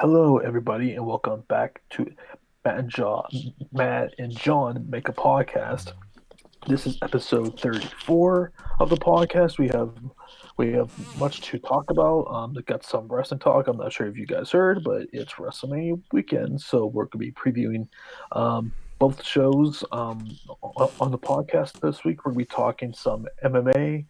Hello, everybody, and welcome back to Matt and John. Matt and John make a podcast. This is episode 34 of the podcast. We have much to talk about. We got some wrestling talk. I'm not sure if you guys heard, but it's Wrestlemania weekend, so we're going to be previewing both shows on the podcast this week. We're going to be talking some MMA,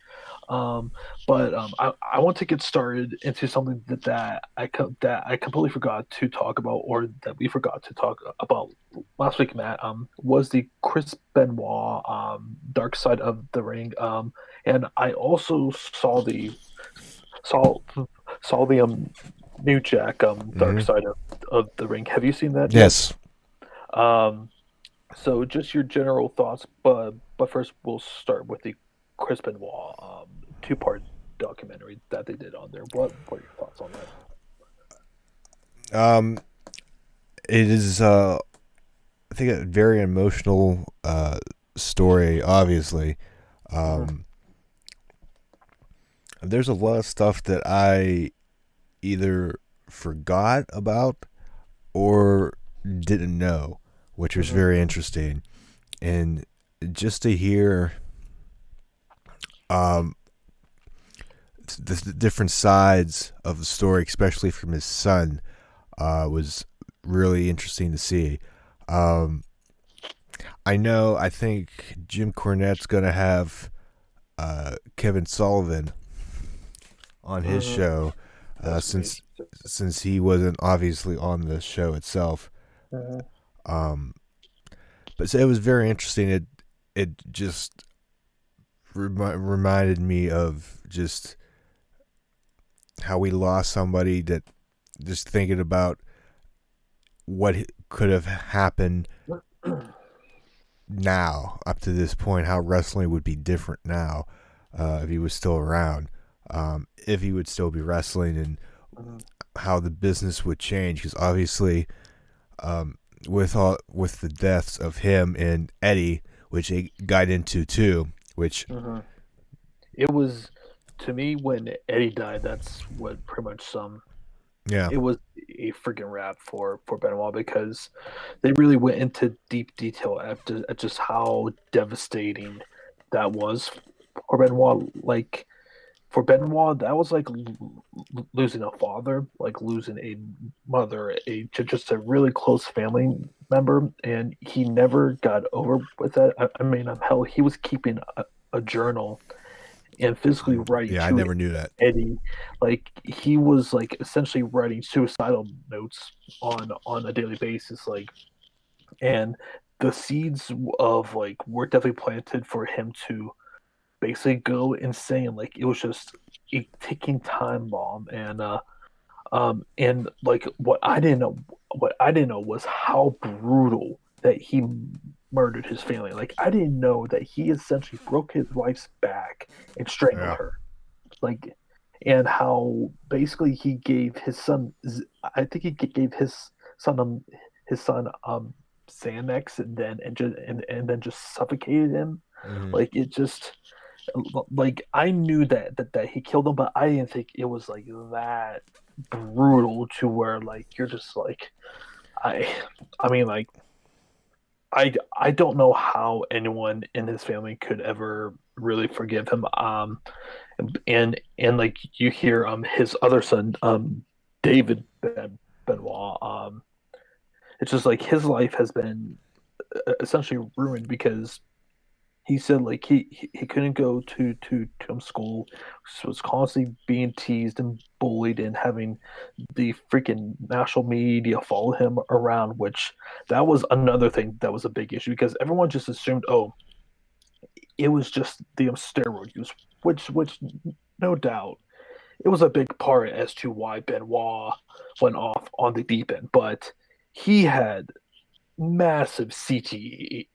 um, but I want to get started into something that I completely forgot to talk about, or that we forgot to talk about last week, Matt. Was the Chris Benoit Dark Side of the Ring, and I also saw saw the New Jack Dark hmm Side of the Ring. Have you seen that yet? Yes. Um, so just your general thoughts, but first we'll start with the Chris Benoit two-part documentary that they did on there. What are your thoughts on that? Um, it is, I think, a very emotional story, obviously. Mhm. Um, there's a lot of stuff that I either forgot about or didn't know, which was Mhm. very interesting. And just to hear um, the different sides of the story, especially from his son, was really interesting to see. Um, I think Jim Cornette's going to have Kevin Sullivan on his Mhm. show That's gonna be since interesting. he wasn't obviously on the show itself. Mhm. Um, but so it was very interesting. It just reminded me of just how we lost somebody that just thinking about what could have happened now up to this point, how wrestling would be different now if he was still around, if he would still be wrestling, and Mhm. how the business would change. Because obviously, um, with the deaths of him and Eddie, which they got into too, which Mhm. It was, to me, when Eddie died. That's what pretty much yeah, it was a freaking wrap for Benoit, because they really went into deep detail at just how devastating that was for Benoit. Like, for Benoit, that was like losing a father, like losing a mother, just a really close family member, and he never got over with that. I mean, hell, he was keeping a journal and physically writing yeah, I to never knew that. Eddie. Like, he was like essentially writing suicidal notes on a daily basis. Like, and the seeds of like were definitely planted for him to basically go insane. Like, it was just a ticking time bomb. And like, what I didn't know was how brutal that he murdered his family. Like, I didn't know that he essentially broke his wife's back and strangled Yeah, her. Like, and how basically he gave his son, I think he gave son his son Xanax, and then just suffocated him. hmm Like, it just, like, I knew that he killed him, but I didn't think it was like that brutal, to where like you're just like, I I mean, like, I don't know how anyone in his family could ever really forgive him. And like, you hear his other son, David Benoit. It's just like his life has been essentially ruined, because he said like he couldn't go to school, was constantly being teased and bullied, and having the freaking national media follow him around. Which, that was another thing that was a big issue, because everyone just assumed, oh, it was just the steroid use, which no doubt it was a big part as to why Benoit went off on the deep end. But he had massive CTE.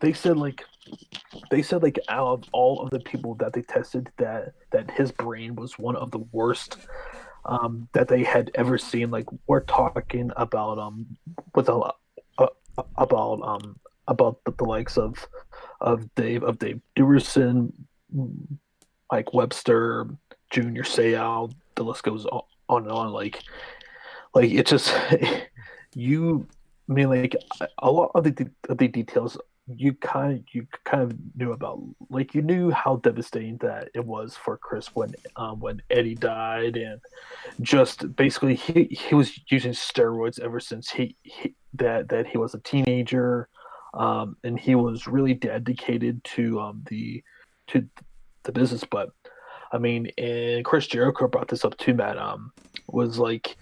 They said, like, out of all of the people that they tested, that his brain was one of the worst that they had ever seen. Like, we're talking about with a uh, about the likes of Dave Duerson, Mike Webster, Junior Seau. The list goes on and on. like it just you I mean like a lot of the details you kind of knew about, like you knew how devastating that it was for Chris when Eddie died, and just basically he was using steroids ever since that he was a teenager, and he was really dedicated to the business. But I mean, and Chris Jericho brought this up too, Matt. Was like,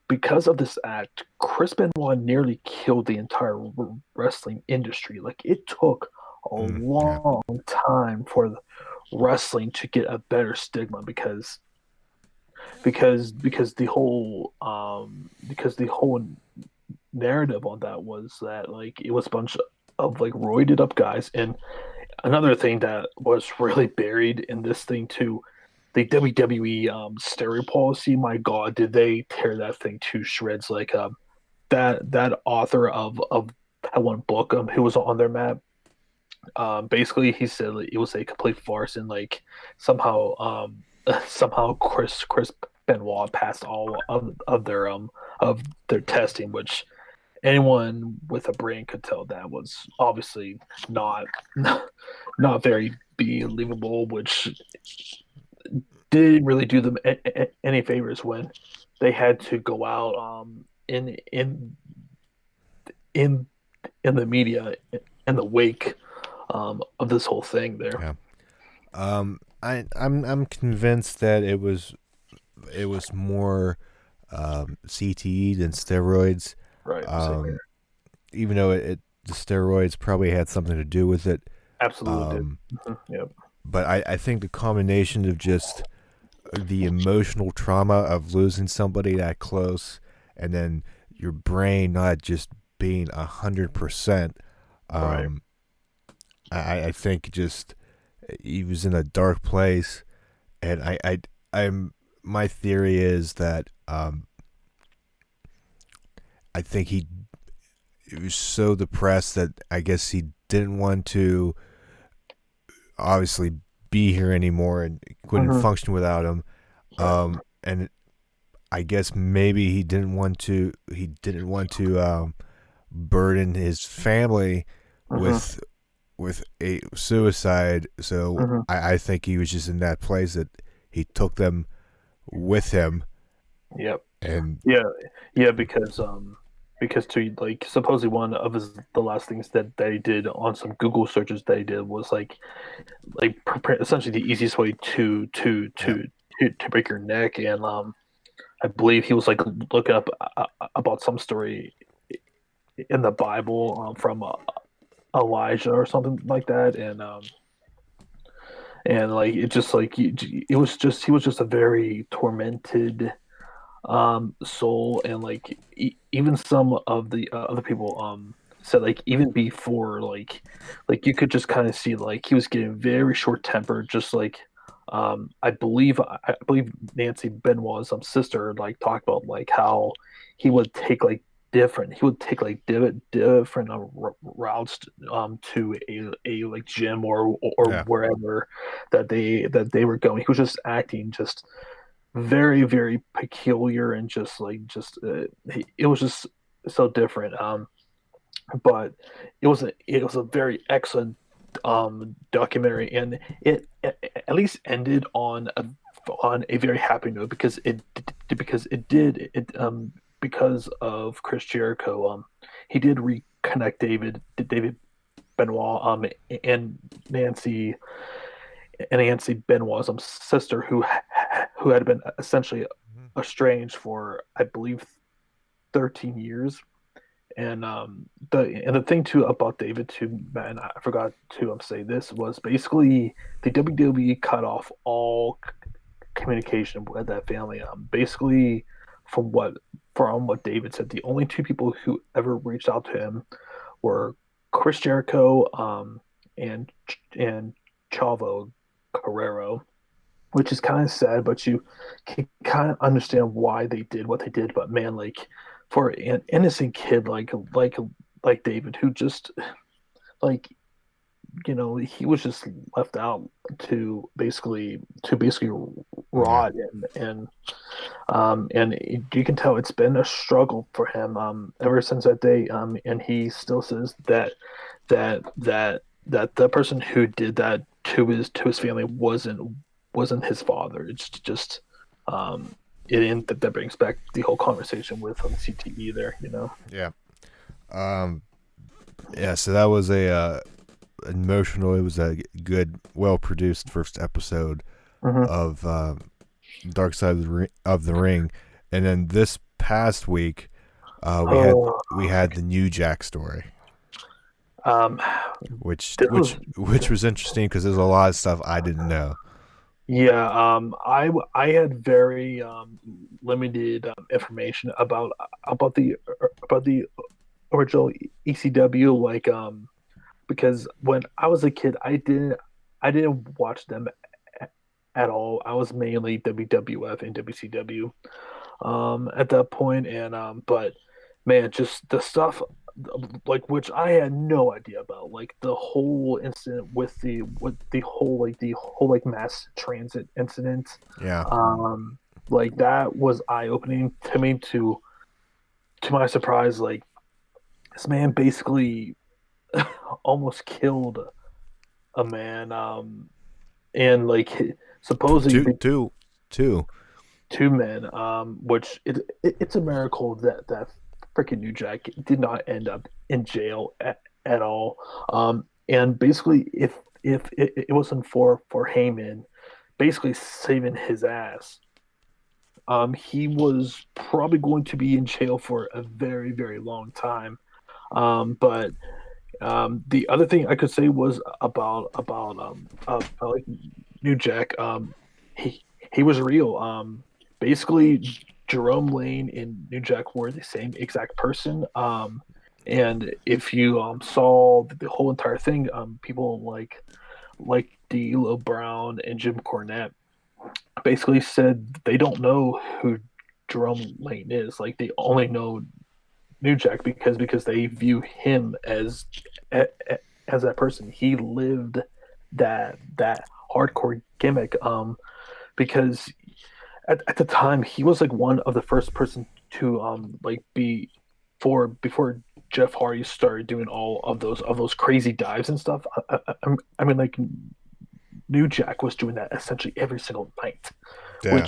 because of this act, Chris Benoit nearly killed the entire wrestling industry. Like, it took a Yeah. long time for wrestling to get a better stigma, because the whole narrative on that was that like it was a bunch of like roided up guys. And another thing that was really buried in this thing too, the WWE steroid policy. My God, did they tear that thing to shreds? Like that author of that one book, who was on their map. Basically, he said like, it was a complete farce, and like somehow somehow Chris Benoit passed all of their testing, which anyone with a brain could tell that was obviously not not very believable, which didn't really do them any favors when they had to go out in in the media in the wake of this whole thing there. Yeah. I'm convinced that it was more CTE than steroids. Right. Same here. Um, Even though the steroids probably had something to do with it. Absolutely did. Um, Yep. but I think the combination of just the emotional trauma of losing somebody that close, and then your brain not just being 100%. Right. Um, I think just he was in a dark place, and I'm my theory is that I think he was so depressed that I guess he didn't want to obviously be here anymore and couldn't Hmm. function without him. Right. And I guess maybe he didn't want to burden his family Hmm. with a suicide. So Hmm. I think he was just in that place that he took them with him. Yep. And Yeah. Yeah. Because to like supposedly one of the last things that they did on some Google searches they did was essentially the easiest way yeah, to break your neck. And I believe he was like looking up about some story in the Bible, from Elijah or something like that. And like it just like it was just he was just a very tormented soul. And like even some of the other people said like even before like you could just kind of see like he was getting very short tempered, just like I believe Nancy Benoit's sister like talked about like how he would take like different routes to a like gym or yeah, wherever that they were going. He was just acting just very very peculiar, and it was just so different. But it was a very excellent documentary, and it at least ended on a very happy note, because of Chris Jericho. He did reconnect David Benoit, and Nancy Nancy Benoit's sister, who had been essentially estranged for, I believe, 13 years. And the thing too about David too, man, I forgot to say this, was basically the WWE cut off all communication with that family. Basically, from what from what David said, the only two people who ever reached out to him were Chris Jericho, and Chavo Guerrero, which is kind of sad, but you can kind of understand why they did what they did. But man, like for an innocent kid like David, who just like he was just left out to basically Yeah. rot, and you can tell it's been a struggle for him ever since that day. And he still says that the person who did that to his family wasn't his father. It's just um, and that brings back the whole conversation with CTE there. Yeah. Um, yeah. So that was a emotional. It was a good, well produced first episode Hmm. of Dark Side of the Ring, and then this past week, we had Oh, the New Jack story, um, which this which was which was interesting because there's a lot of stuff I didn't know. Yeah, I had very limited information about the original ECW, like because when I was a kid, I didn't watch them at all. I was mainly WWF and WCW at that point, and but man, just the stuff like which I had no idea about, like the whole incident with the whole like mass transit incident, Yeah, um, like that was eye opening to me. To my surprise, like this man basically almost killed a man, and like supposedly two, two, two. two men, which it's a miracle that freaking New Jack did not end up in jail at all. And basically, if it wasn't for Heyman basically saving his ass, he was probably going to be in jail for a very very long time. But the other thing I could say was about like New Jack. He was real. Basically, Jerome Lane and New Jack were the same exact person. And if you saw the whole entire thing, people like D'Lo Brown and Jim Cornette basically said they don't know who Jerome Lane is. Like they only know New Jack because they view him as that person. He lived that hardcore gimmick. Because at the time he was like one of the first person to like be before Jeff Hardy started doing all of those crazy dives and stuff. I mean, like New Jack was doing that essentially every single night, Yeah,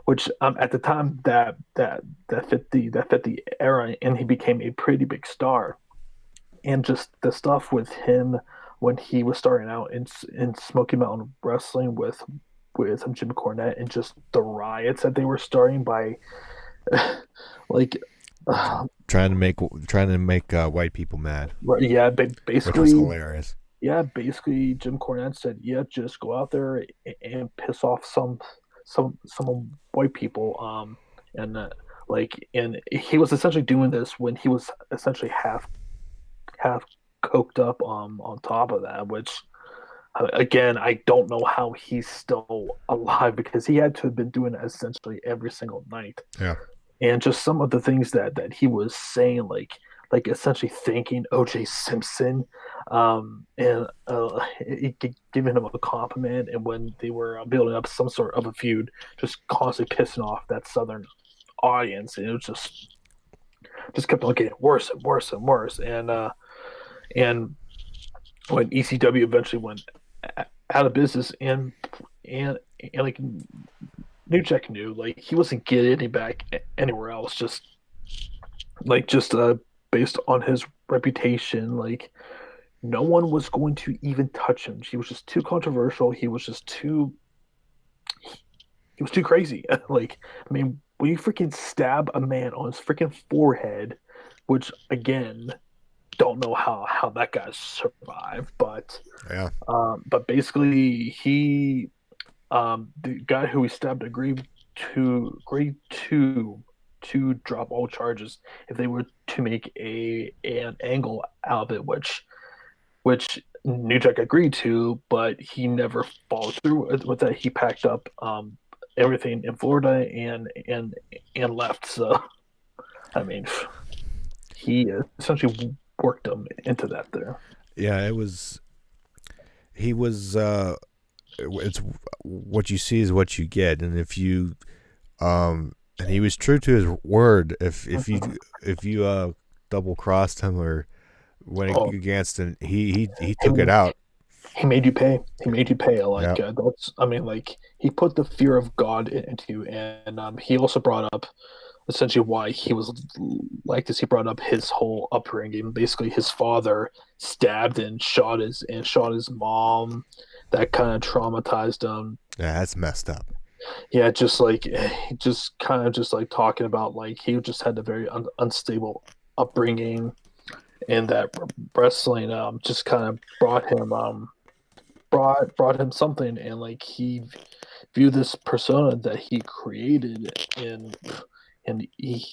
which at the time that fit the era, and he became a pretty big star. And just the stuff with him when he was starting out in Smoky Mountain Wrestling with Jim Cornette, and just the riots that they were starting by like trying to make white people mad, yeah, which was basically hilarious. yeah, basically Jim Cornette said, yeah, just go out there and piss off some white people, and and he was essentially doing this when he was essentially half coked up on top of that, which again, I don't know how he's still alive because he had to have been doing it essentially every single night. Yeah, And just some of the things that he was saying, like essentially thanking OJ Simpson, and giving him a compliment, and when they were building up some sort of a feud, just constantly pissing off that Southern audience, and it was just kept on getting worse and worse and worse. And when ECW eventually went out of business, and like New Jack knew like he wasn't getting any back anywhere else, just based on his reputation, like no one was going to even touch him. He was just too controversial. He was too crazy. Like, I mean, when you freaking stab a man on his freaking forehead, which again, don't know how that guy survived, yeah. but basically the guy who he stabbed agreed to drop all charges if they were to make an angle out of it, which New Jack agreed to, but he never followed through with that. He packed up everything in Florida and left. So I mean, he essentially worked him into that there. Yeah, it was. he was it's what you see is what you get, and if you and he was true to his word. If you double crossed him or went Oh, against him, he he took it out. he made you pay. He made you pay. Yeah, Like that's. I mean, like he put the fear of God into you, and he also brought up essentially why he was like this. He brought up his whole upbringing. Basically, his father stabbed and shot his mom. That kind of traumatized him. yeah, that's messed up. Yeah, just like just kind of just like talking about like he just had a very unstable upbringing, and that wrestling just kind of brought him something, and like he viewed this persona that he created, and he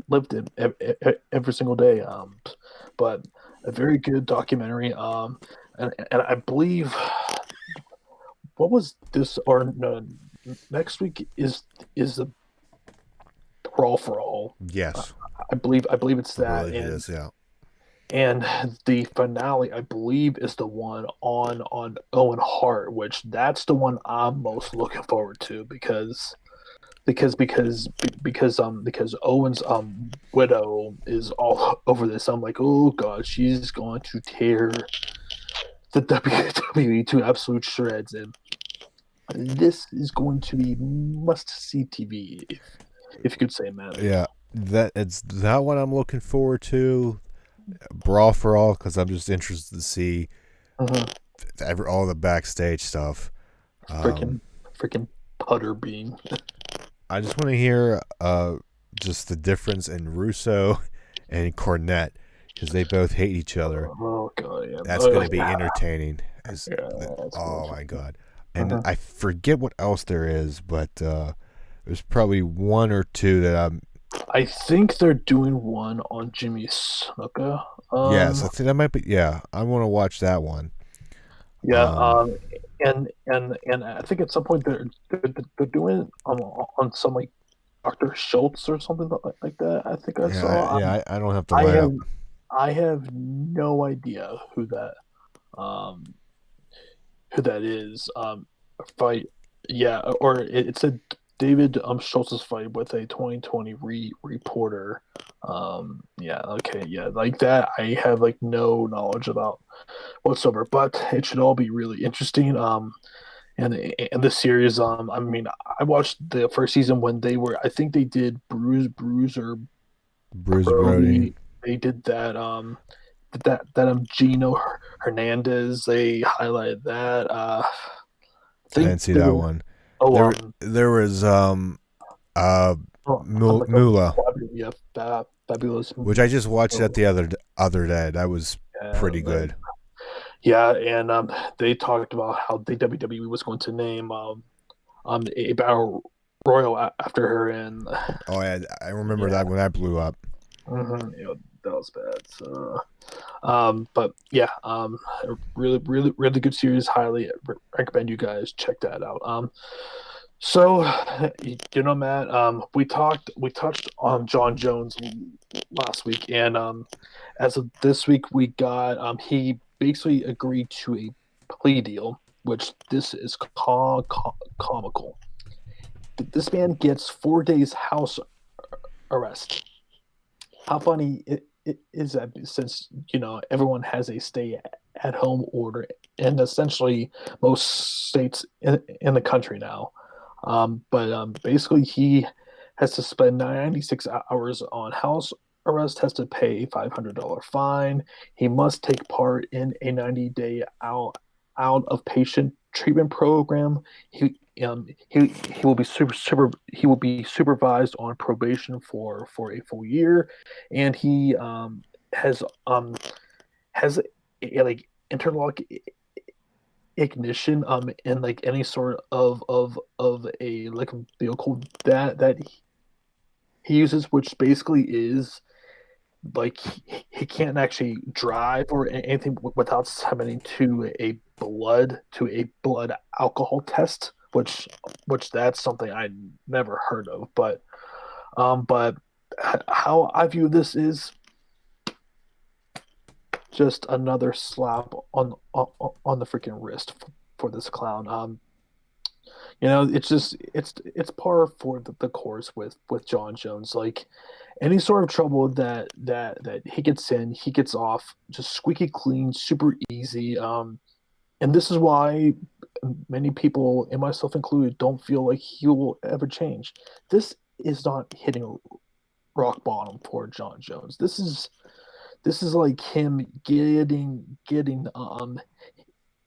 lived it every single day. But a very good documentary. And I believe what was this or no, next week is the Brawl for All. Uh, Yes, I believe it's I that, believe it is. Yeah. and the finale I believe is the one on Owen Hart, which that's the one I'm most looking forward to because Owen's widow is all over this. I'm like, oh god, she's going to tear the WWE to absolute shreds, and this is going to be must see TV if you could say, man. Yeah, it's that one I'm looking forward to. Brawl for All, because I'm just interested to see Uh-huh. all the backstage stuff. Um, Freaking freaking putter bean. I just want to hear just the difference in Russo and Cornette, because they both hate each other. Oh god, yeah. That's Oh, going to be yeah, entertaining. As yeah, that's gonna oh be my god! And uh-huh. I forget what else there is, but there's probably one or two that I'm. I think they're doing one on Jimmy Snuka. Yes, I think that might be. Yeah, I want to watch that one. Yeah, Um, and I think at some point they're doing it on some like Dr. Schultz or something like that. I think I saw. I don't have to I line have up. I have no idea um who that is. Fight, yeah, or it's a David Schultz's fight with a 2020 reporter. Yeah, okay, yeah, like that. I have like no knowledge about whatsoever, but it should all be really interesting. And this series, I mean, I watched the first season when they were. I think they did Bruiser Bruce Brody. Brody. They did that. That Gino Hernandez. They highlighted that. I I think didn't see they that were. one. Oh, There was uh I'm like a Mula, yeah, fabulous. which I just watched that Oh, the other day. That was yeah, pretty man. good. Yeah, and they talked about how the WWE was going to name a battle royal after her, and Oh, I remember yeah, that when that blew up. yeah, that was bad. So, but yeah, a really good series. Highly recommend you guys check that out. So Matt, we touched on John Jones last week, and as of this week, we got he basically agreed to a plea deal, which this is comical. This man gets 4 days house arrest. How funny is that? Since everyone has a stay at home order, and essentially most states in the country now. But basically, he has to spend 96 hours on house arrest, has to pay a $500 fine. He must take part in a 90-day out of patient treatment program. He will be he will be supervised on probation for a full year, and he has has like interlock ignition in like any sort of a like vehicle that he uses, which basically is like he can't actually drive or anything without submitting to a blood alcohol test, which that's something I never heard of. But how I view this is just another slap on the freaking wrist for this clown. It's just it's par for the course with John Jones. Like any sort of trouble that he gets in, he gets off just squeaky clean, super easy. And this is why many people, and myself included, don't feel like he will ever change. This is not hitting rock bottom for John Jones. This is like him getting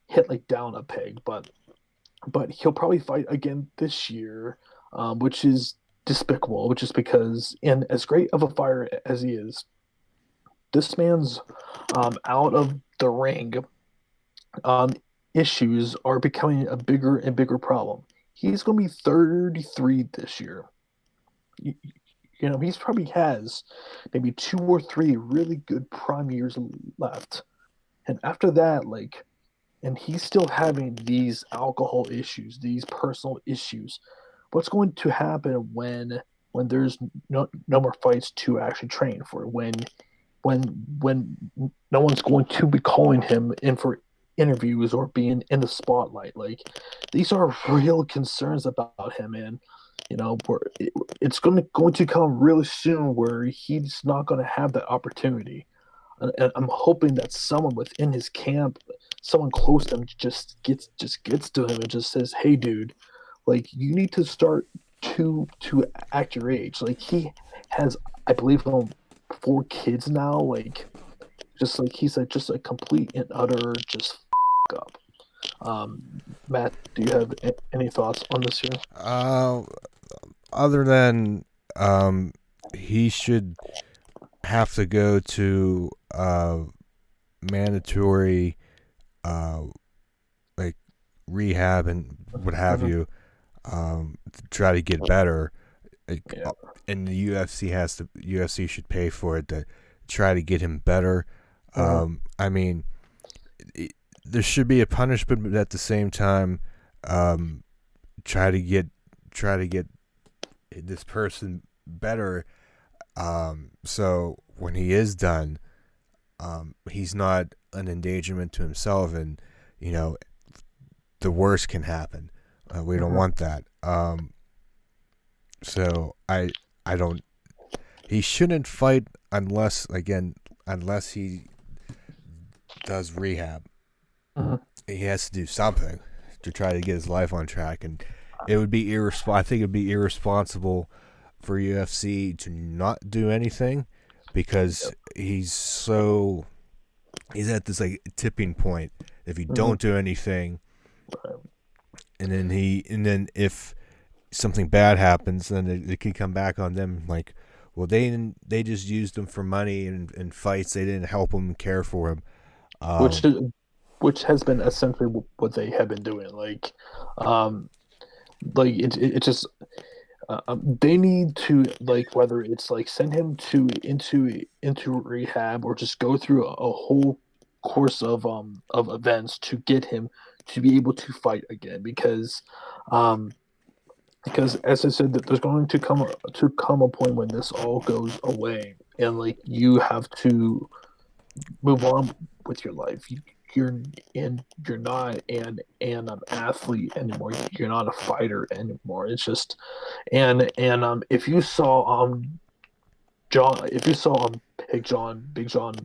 hit like down a peg, but he'll probably fight again this year, which is despicable. Just because, and as great of a fighter as he is, this man's out of the ring um, issues are becoming a bigger and bigger problem. He's going to be 33 this year. You, he's probably has maybe 2 or 3 really good prime years left. And after that, like, and he's still having these alcohol issues, these personal issues. What's going to happen when there's no more fights to actually train for? When when no one's going to be calling him in for interviews or being in the spotlight? Like these are real concerns about him, and it's going to come really soon where he's not going to have that opportunity. And I'm hoping that someone within his camp, someone close to him, just gets to him and just says, "Hey, dude, like you need to start to act your age." Like he has, I believe, 4 kids now. Like just like he's like just a complete and utter just up. Matt, do you have any thoughts on this here? Uh, Other than he should have to go to mandatory uh, like rehab and what have Mm-hmm. you, to try to get better. Like, Yeah. and the UFC should pay for it to try to get him better. Mm-hmm. I mean, there should be a punishment, but at the same time, um, try to get try to get this person better. So when he is done, he's not an endangerment to himself, and you know the worst can happen. We don't Mm-hmm. want that. So I don't. He shouldn't fight unless he does rehab. Mm-hmm. He has to do something to try to get his life on track, and it would be irresponsible. I think it'd be irresponsible for UFC to not do anything because he's at this like tipping point. If you Mm-hmm. don't do anything, and then if something bad happens, then it could come back on them. Like, well, they just used him for money and fights. They didn't help him and care for him. Which Um, is, which has been essentially what they have been doing. Um, it just they need to like whether it's like send him to into rehab or just go through a whole course of events to get him to be able to fight again um because as I said that there's going to come a point when this all goes away and like you have to move on with your life. You're you're not an athlete anymore. You're not a fighter anymore. It's just and if you saw Big John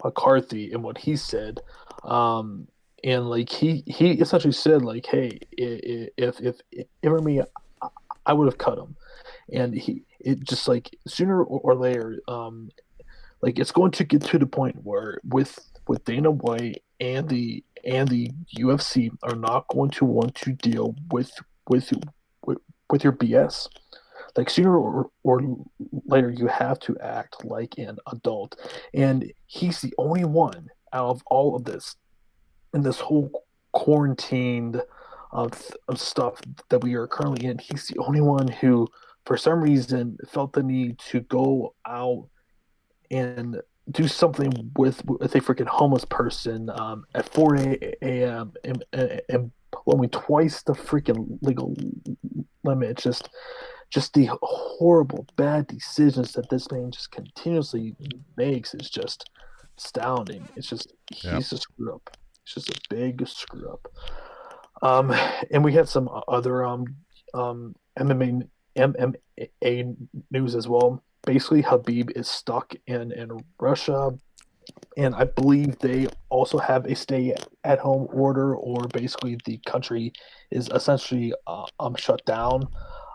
McCarthy and what he said, and like he essentially said like, hey, if it were me, I would have cut him, and it just like sooner or later, like it's going to get to the point where with Dana White and the UFC are not going to want to deal with with your BS. Like sooner or later, you have to act like an adult, and he's the only one out of all of this in this whole quarantined of stuff that we are currently in. He's the only one who, for some reason, felt the need to go out and do something with a freaking homeless person at 4 a.m. and blowing twice the freaking legal limit. It's just the horrible bad decisions that this man just continuously makes is just astounding. It's just Yep. he's a screw up. It's just a big screw up. Um, and we had some other MMA news as well. Basically, Habib is stuck in Russia, and I believe they also have a stay at home order, or basically the country is essentially shut down.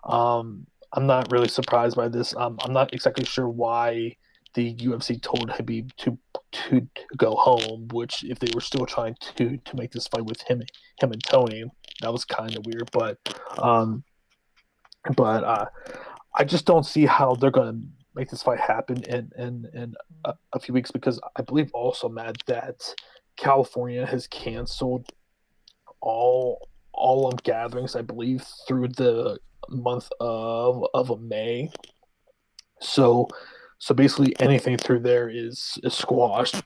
I'm not really surprised by this. I'm not exactly sure why the UFC told Habib to go home, which if they were still trying to make this fight with him and Tony, that was kind of weird. Um, but I just don't see how they're going to make this fight happen in a few weeks, because I believe also, Matt, that California has canceled all gatherings, I believe, through the month of May. So so basically anything through there is squashed.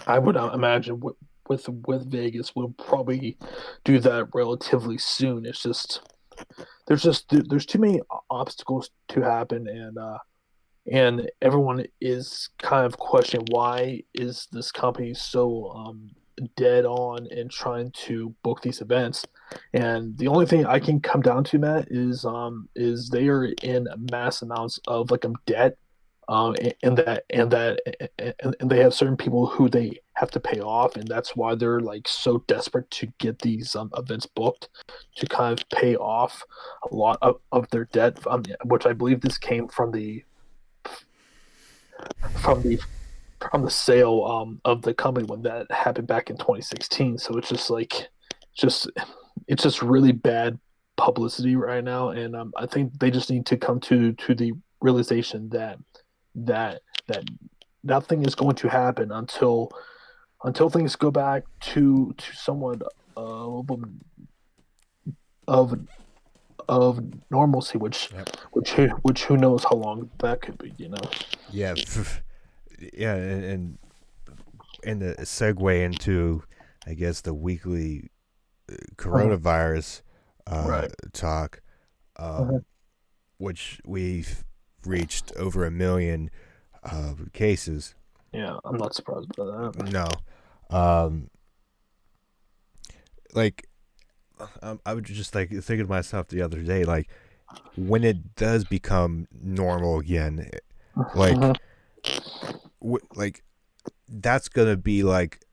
I would imagine with Vegas we'll probably do that relatively soon. It's just there's too many obstacles to happen, and everyone is kind of questioning why is this company so dead on and trying to book these events. And the only thing I can come down to, Matt, is they are in mass amounts of like debt, and they have certain people who they have to pay off, and that's why they're like so desperate to get these events booked to kind of pay off a lot of their debt, which I believe this came from the from the sale of the company when that happened back in 2016. So it's just like just it's just really bad publicity right now, and I think they just need to come to the realization that that nothing is going to happen until things go back to somewhat of of of normalcy, Yep. which who knows how long that could be, you know. Yeah. Yeah, and the segue into, I guess, the weekly Mhm. coronavirus Right. talk, Mhm. which we've reached over 1 million cases. Yeah, I'm not surprised by that. No, um, like I was just like thinking to myself the other day, like when it does become normal again, like Mhm. like that's gonna be like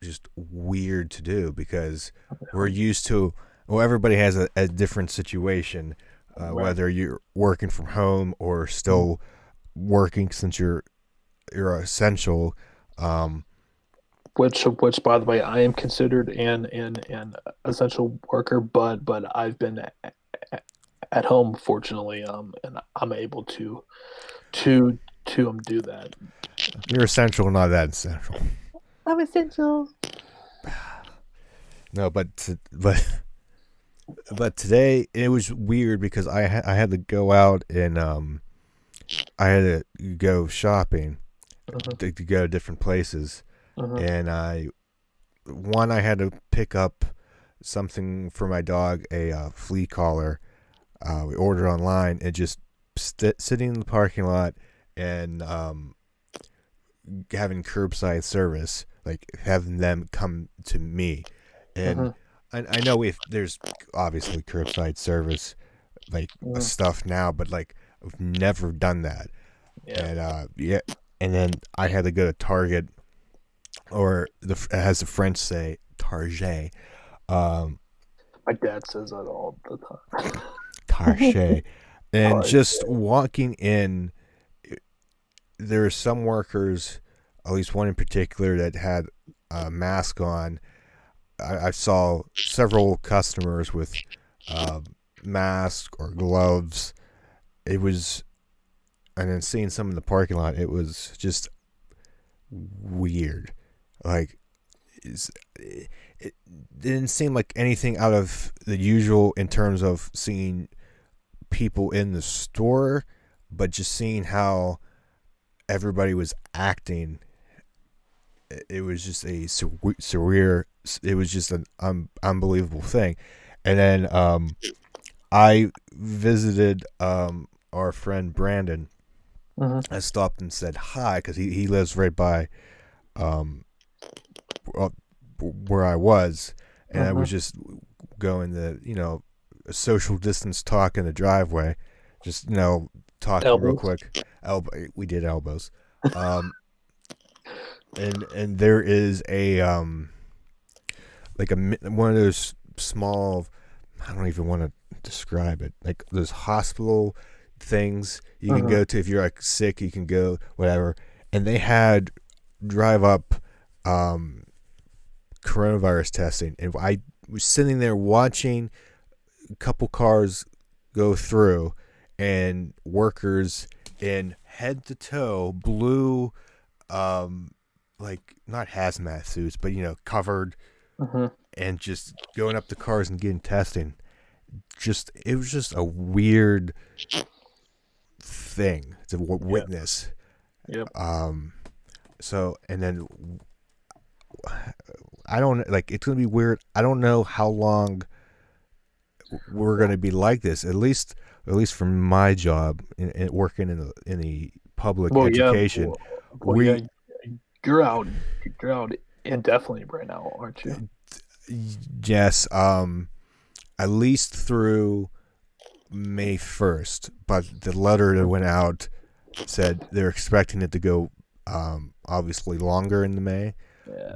just weird to do because we're used to, well, everybody has a different situation, Right. whether you're working from home or Mhm. still working since you're essential. um Which, by the way, I am considered an essential worker, but I've been at home, fortunately, and I'm able to to do that. you're essential, not that essential. I'm essential. No, but today it was weird because I had to go out and I had to go shopping Mhm. to go to different places, Mhm. and I had to pick up something for my dog, a flea collar. We ordered online and just sitting in the parking lot and having curbside service, like having them come to me. And Mhm. I know if there's obviously curbside service like Mhm. stuff now, but like I've never done that. Yeah. And yeah, and then I had to go to Target, or as the French say, Target. Um, My dad says that all the time. Target. And Hard. just walking in, there are some workers, at least one in particular, that had a mask on. I saw several customers with uh, masks or gloves. It was, and then seeing some in the parking lot, it was just weird. Like, it didn't seem like anything out of the usual in terms of seeing people in the store, but just seeing how everybody was acting, it was just a surreal. It was just an unbelievable thing. And then I visited our friend Brandon, Hmm. I stopped and said hi because he lives right by um, where I was, and I was Hmm. just going the a social distance talk in the driveway, just talking real Elbows. quick. We did elbows, um, and there is a like a one of those small. I don't even want to describe it. Like those hospital things you can Hmm. go to if you're like sick. You can go whatever, and they had drive up um, coronavirus testing, and I was sitting there watching a couple cars go through, and workers in head to toe blue, um, like not hazmat suits, but covered, Hmm. and just going up to cars and getting testing. Just it was just a weird thing to Yeah. witness. Yep. Um, so and then I don't like it's gonna be weird. I don't know how long we're going to be like this. At least for my job in working in the public Well, yeah. education, Well, yeah. we You're out. You're out indefinitely right now, aren't you? yes, at least through May 1st. But the letter that went out said they're expecting it to go obviously longer into May.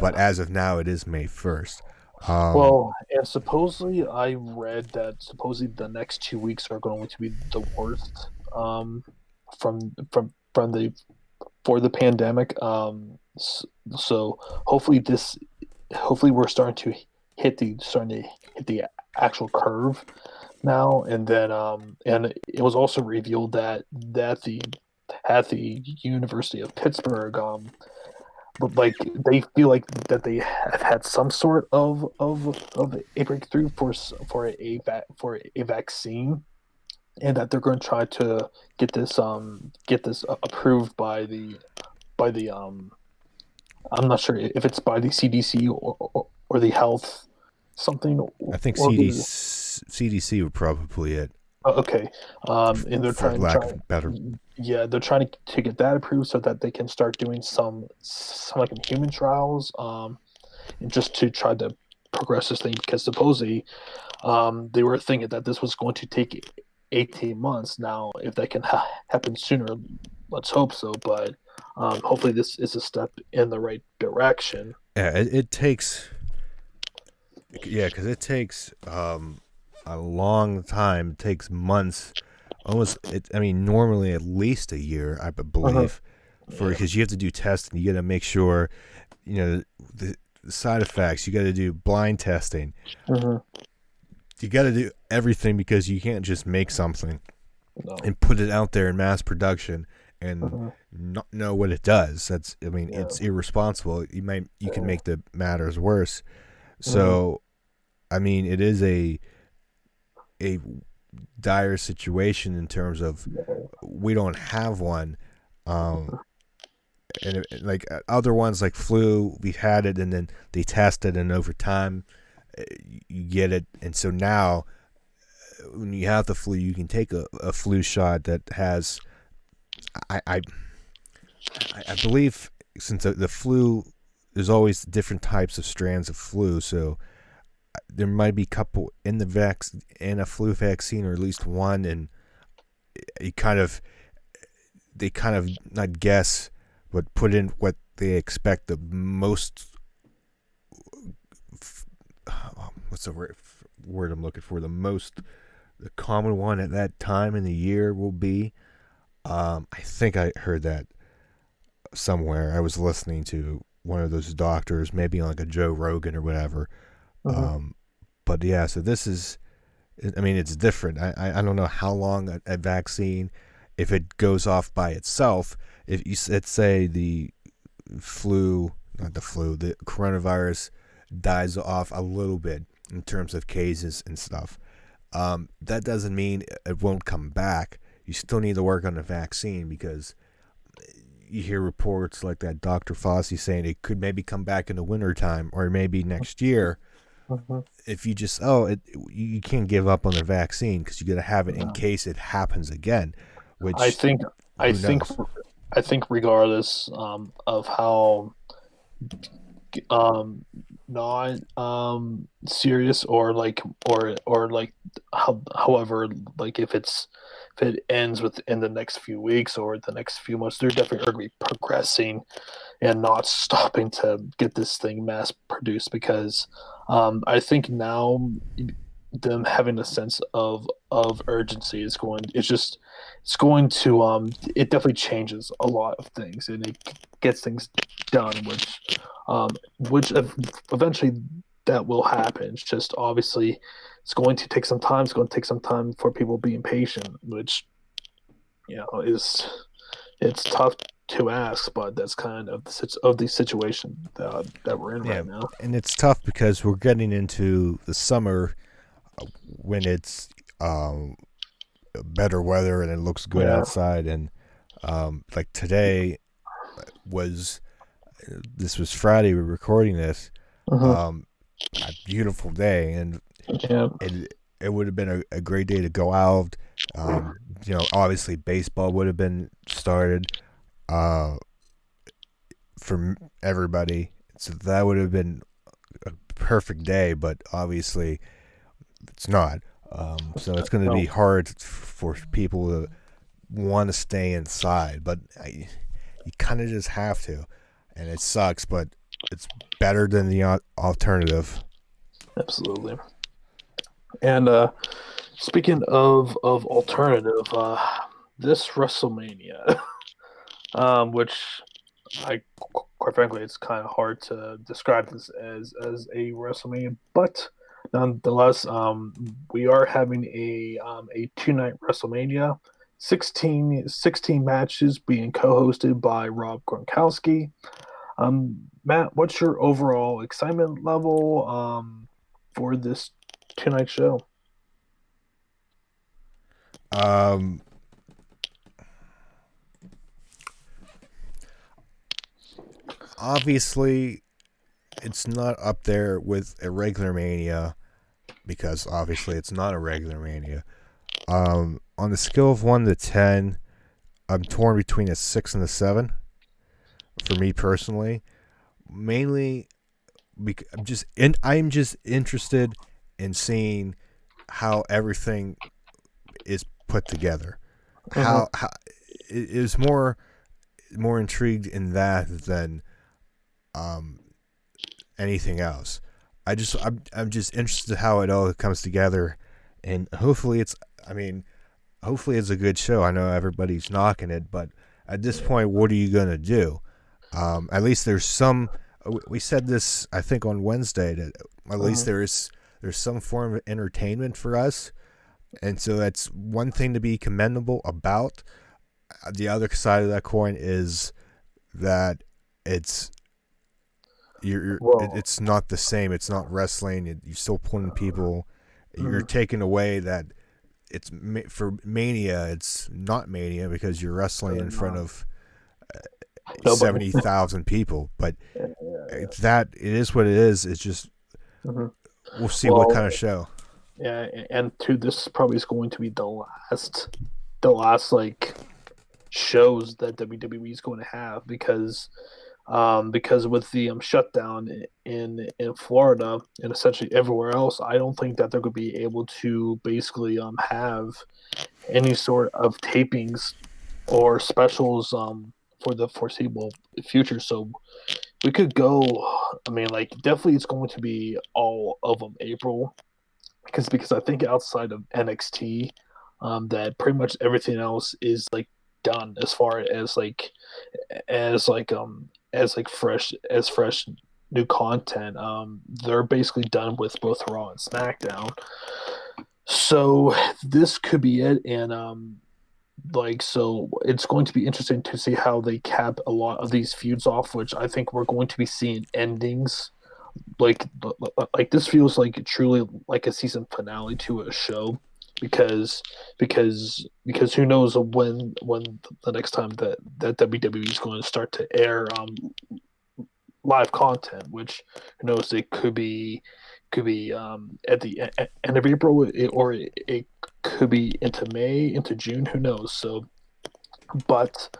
But Yeah. as of now, it is May 1st. Um, Well, and supposedly I read that supposedly the next 2 weeks are going to be the worst from the for the pandemic. So hopefully hopefully we're starting to hit the actual curve now, and then and it was also revealed that the at the University of Pittsburgh but like they feel like that they have had some sort of a breakthrough for a vaccine, and that they're going to try to get this approved by the I'm not sure if it's by the CDC or the health something I think or the CDC would probably it okay, and they're for trying lack trying of better. yeah, they're trying to get that approved so that they can start doing some like in human trials, and just to try to progress this thing because supposedly they were thinking that this was going to take 18 months. Now, if that can happen sooner, let's hope so. But hopefully, this is a step in the right direction. Yeah, it takes. Yeah, because it takes a long time. It takes months, almost. I mean, normally at least a year, I Uh-huh. believe, for Yeah. because you have to do testing. You got to make sure, the side effects. You got to do blind testing. Uh-huh. You got to do everything because you can't just make something No. and put it out there in mass production and Uh-huh. not know what it does. That's. I mean, Yeah. it's irresponsible. You can Uh-huh. make the matters worse. Uh-huh. So, I mean, it is a dire situation in terms of we don't have one. Um, and like other ones like flu, we've had it, and then they test it, and over time, you get it. And so now, when you have the flu, you can take a flu shot that has, I, I, I believe, since the flu, there's always different types of strands of flu, so there might be a couple in the in a flu vaccine, or at least one, and you kind of they kind of not guess, but put in what they expect the most. What's the word I'm looking for? The common one at that time in the year will be. I think I heard that somewhere. I was listening to one of those doctors, maybe on like a Joe Rogan or whatever. Uh-huh. Um, but yeah, so this is. I mean, it's different. I don't know how long a vaccine, if it goes off by itself. If you let's say the coronavirus dies off a little bit in terms of cases and stuff. That doesn't mean it won't come back. You still need to work on the vaccine because you hear reports like that Dr. Fauci saying it could maybe come back in the wintertime or maybe next year. Uh-huh. If you just you can't give up on the vaccine because you got to have it in No. case it happens again, I which think I who think knows? I think regardless of how um not serious or like however like if it ends within the next few weeks or the next few months, they're definitely going to be progressing and not stopping to get this thing mass produced because I think now them having a sense of urgency is going it's going to it definitely changes a lot of things and it gets things done um which eventually that will happen. It's just obviously it's going to take some time. It's going to take some time for people being patient, which is it's tough to ask, but that's kind of the situation that we're in Yeah, right now. and it's tough because we're getting into the summer when it's um, better weather and it looks good Yeah. outside. And like today was this was Friday. We're recording this. Hmm. Um, a beautiful day, and Yeah. it would have been a great day to go out. Obviously baseball would have been started uh, for everybody, so that would have been a perfect day. But obviously, it's not. So it's going to be No. hard for people to want to stay inside, but you kind of just have to, and it sucks, but it's better than the alternative. Absolutely. And speaking of alternative, this WrestleMania, which I quite frankly, it's kind of hard to describe this as a WrestleMania, but nonetheless, we are having a 2 night WrestleMania, 16 matches being co-hosted by Rob Gronkowski. Matt, what's your overall excitement level for this 2 night show? Um, Obviously, it's not up there with a regular Mania because obviously it's not a regular Mania. On the scale of 1 to 10, I'm torn between a 6 and a 7 for me personally. Mainly, I'm just interested in seeing how everything is put together. Mm-hmm. How it is more intrigued in that than um, anything else. I'm just interested how it all comes together, and hopefully it's. I mean, hopefully it's a good show. I know everybody's knocking it, but at this point, what are you gonna do? At least there's some. We said this, I think, on Wednesday that at least Mm-hmm. there's some form of entertainment for us, and so that's one thing to be commendable about. The other side of that coin is that it's Well, it's not the same. It's not wrestling. You're still pulling people. You're mhm. taking away that it's for Mania. It's not Mania because you're wrestling in front of Nobody. 70,000 people. But Yeah, yeah, it's that it is what it is. It's just yeah. Hmm. we'll see what Well, kind of show. yeah, and two, this probably is going to be the last like shows that WWE is going to have because with the shutdown in Florida and essentially everywhere else, I don't think that they're going to be able to basically have any sort of tapings or specials for the foreseeable future. So we could go. I mean, like definitely, it's going to be all of them April because I think outside of NXT, that pretty much everything else is like done as far as like fresh new content. They're basically done with both Raw and SmackDown. So this could be it, and so it's going to be interesting to see how they cap a lot of these feuds off, which I think we're going to be seeing endings like this feels like truly like a season finale to a show because who knows when the next time that WWE is going to start to air live content, which who knows it could be at the end of April or it could be into May into June, who knows. So But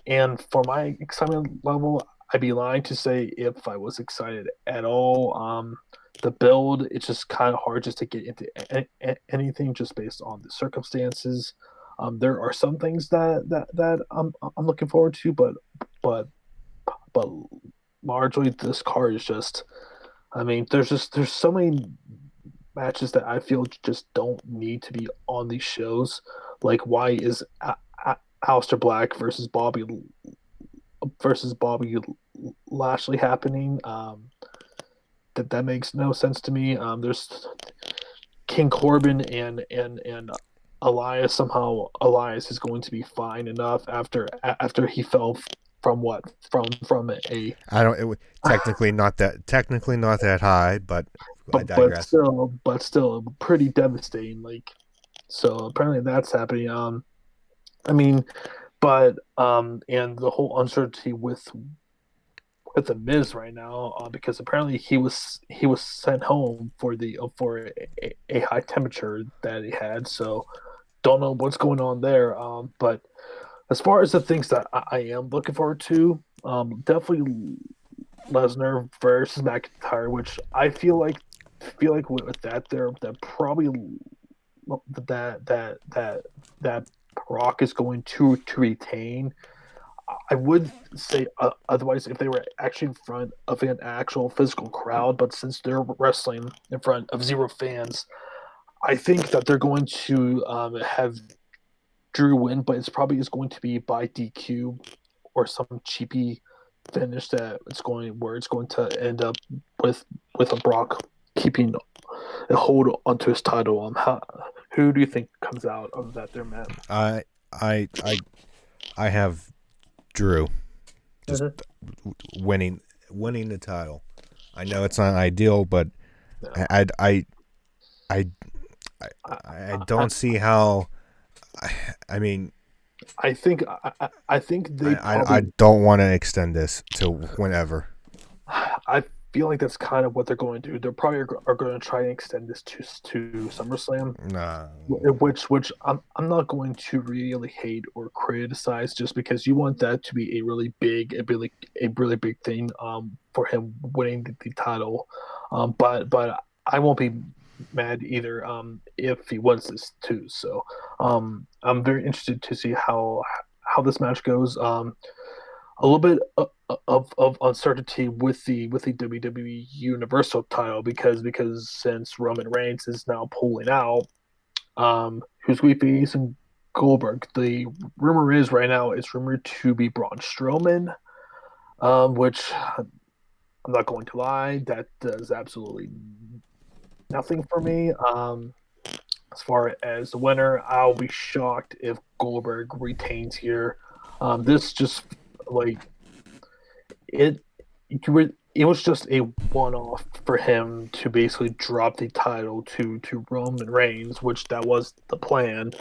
and for my excitement level, I'd be lying to say if I was excited at all. The build, it's just kind of hard just to get into anything just based on the circumstances. There are some things that I'm looking forward to, but but largely this card is just. I mean, there's so many matches that I feel just don't need to be on these shows. Like, why is Aleister Black versus Bobby Lashley happening? That makes no sense to me. There's King Corbin and Elias. Somehow Elias is going to be fine enough after he fell from what from a I don't. Technically not that high, but I but digress. still pretty devastating. Like, so apparently that's happening. I mean, but and the whole uncertainty with the Miz right now, because apparently he was sent home for a high temperature that he had. So don't know what's going on there. But as far as the things that I am looking forward to, definitely Lesnar versus McIntyre, which I feel like with that there that probably that Brock is going to retain. I would say otherwise if they were actually in front of an actual physical crowd, but since they're wrestling in front of zero fans, I think that they're going to have Drew win, but it's probably is going to be by DQ or some cheapy finish that it's going to end up with a Brock keeping a hold onto his title. Who do you think comes out of that there match? I I I I have Drew just Mm-hmm. winning the title. I know it's not ideal, but No. I I I I, I, I I, don't see how. I mean, I think they I probably. don't want to extend this to whenever. I feel like that's kind of what they're going to do. They're probably are going to try and extend this to SummerSlam, Nah, which I'm not going to really hate or criticize, just because you want that to be a really big thing for him winning the title, but I won't be mad either if he wins this too. So I'm very interested to see how this match goes. A little bit of uncertainty with the WWE Universal title, because since Roman Reigns is now pulling out, who's going to be facing Goldberg? The rumor is right now it's rumored to be Braun Strowman, which I'm not going to lie, that does absolutely nothing for me. As far as the winner, I'll be shocked if Goldberg retains here. This just like it it was just a one-off for him to basically drop the title to Roman Reigns, which that was the plan.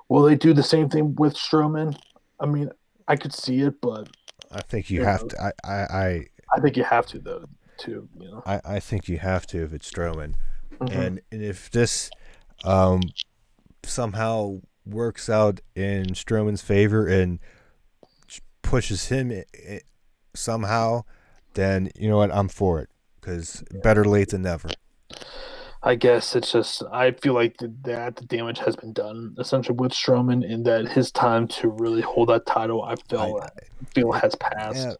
Will they do the same thing with Strowman? I mean, I could see it, but I think you you have know, to. I I think you have to though. Too. I think you have to if it's Strowman, Hmm. and if this um somehow works out in Strowman's favor and pushes him somehow, then you know what, I'm for it because better late than never. I guess it's just I feel like that the damage has been done essentially with Strowman, in that his time to really hold that title, I I feel it, has yeah, passed.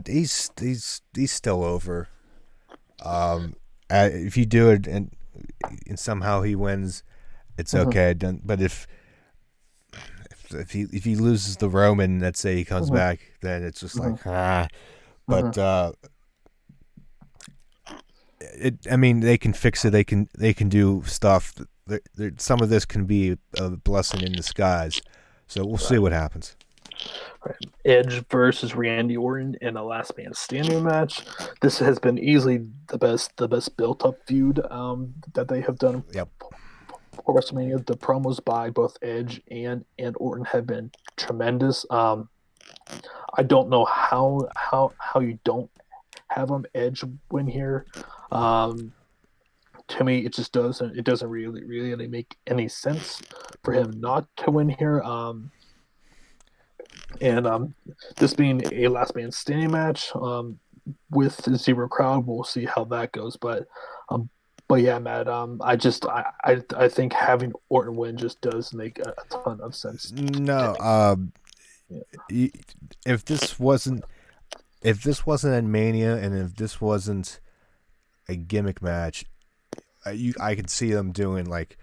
he's still over. Um, if you do it and somehow he wins, it's Hmm. okay. But if he loses the Roman, let's say he comes Hmm. back, then it's just Hmm. like ah. Hmm. But I mean, they can fix it. They can do stuff. Some of this can be a blessing in disguise. So we'll see Right. what happens. Right. Edge versus Randy Orton in a last man standing match. This has been easily the best built up feud that they have done Yep. for WrestleMania. The promos by both Edge and Orton have been tremendous. I don't know how you don't have them Edge win here. Um, to me, it doesn't really make any sense for him not to win here. and this being a last man standing match, with zero crowd, we'll see how that goes. Um, but yeah, Matt, I think having Orton win just does make a ton of sense to No, me. Yeah. if this wasn't if this wasn't at Mania and if this wasn't a gimmick match, I could see them doing like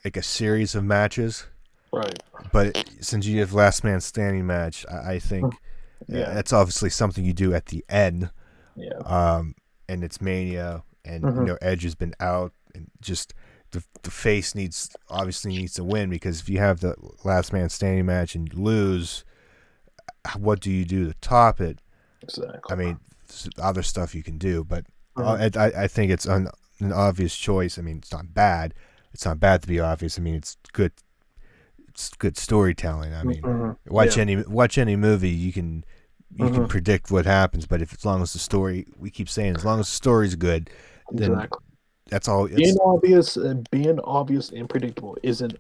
like a series of matches. Right. But since you have last man standing match, I think Yeah. that's obviously something you do at the end. Yeah. Um, and it's Mania, and Hmm. Edge has been out, and just the face needs to win, because if you have the last man standing match and you lose, what do you do to top it? I Exactly. mean, there's other stuff you can do, but Hmm. I think it's an obvious choice. I mean, it's not bad. It's not bad to be obvious. I mean, it's good. It's good storytelling. I mean, Hmm. Yeah. watch any movie, you can Hmm. predict what happens, but if as long as the story, we keep saying, as long as the story's good, then Exactly. that's all. Being It's obvious, being obvious and predictable isn't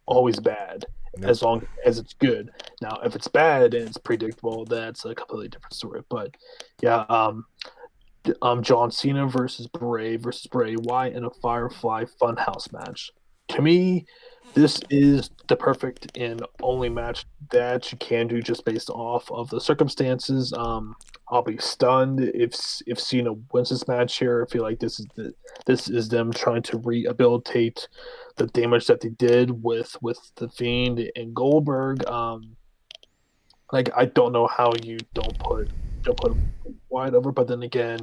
always bad nope. as long as it's good. Now, if it's bad and it's predictable, that's a completely different story. But yeah, John Cena versus Bray Wyatt in a Firefly Funhouse match. To me, this is the perfect and only match that you can do just based off of the circumstances. I'll be stunned if Cena wins this match here. I feel like this is them trying to rehabilitate the damage that they did with the Fiend and Goldberg. Like I don't know how you don't put Wyatt over, but then again,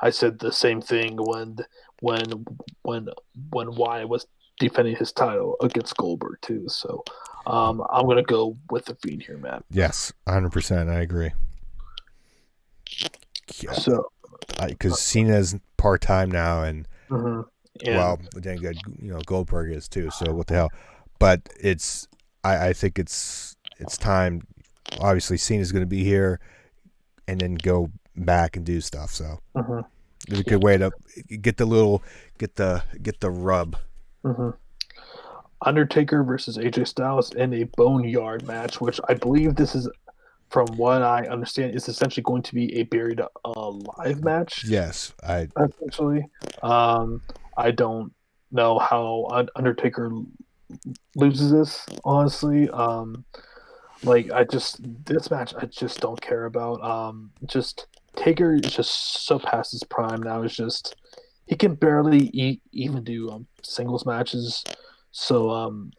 I said the same thing when when when Wyatt was defending his title against Goldberg too. So I'm gonna go with the Fiend here, Matt. Yes, 100%. I agree. Yeah, So because Cena's part time now, and mhm. And well, then good, Goldberg is too. So what the hell? But I think it's time. Obviously, Cena's going to be here, and then go back and do stuff. So mhm. it's a Yeah. good way to get the little get the rub. Mhm. Undertaker versus AJ Styles in a Boneyard match, which I believe this is, from what I understand, is essentially going to be a buried alive match. Yes, I Essentially, um, I don't know how Undertaker loses this. Honestly, like I just this match I just don't care about. Just Taker is just so past his prime now. It's just he can barely even do singles matches. So